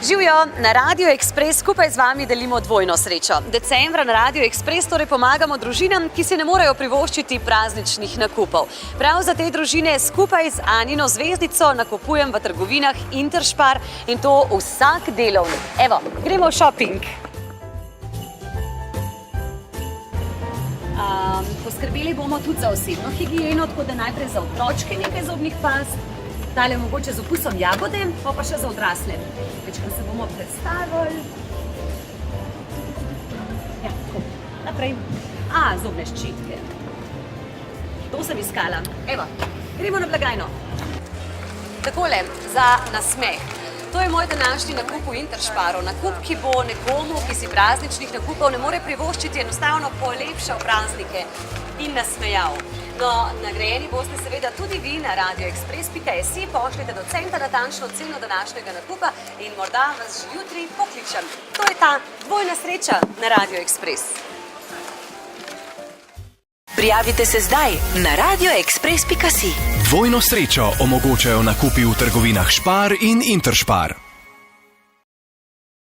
Živijo, na Radio Express skupaj z vami delimo dvojno srečo. Decembra na Radio Express torej pomagamo družinam, ki si ne morejo privoščiti prazničnih nakupov. Prav za te družine skupaj z Anino zvezdico nakupujem v trgovinah Interspar in to vsak delovnik. Evo, gremo v shopping. Poskrbeli bomo tudi za osebno higieno, tako da najprej za otročke nekaj zobnih past, tale mogoče z okusom jagode, pa še za odrasle. Večkrat se bomo predstavili. Ja, tako, naprej. Zobne ščitke. To sem iskala. Evo, gremo na blagajno. Takole, za nasmeh. To je moj današnji nakup v Intersparu. Nakup, ki bo nekomu, ki si prazničnih nakupov ne more privoščiti, enostavno polepšal praznike in nasmejal. No, nagrajeni boste seveda tudi vi na radioexpress.si, pošljite do centa natančno ceno današnjega nakupa in morda vas že jutri pokličem. To je ta dvojna sreča na Radio Express. Prijavite se zdaj na radioexpress.si. Dvojno srečo omogočajo nakupi v trgovinah Spar in Interspar.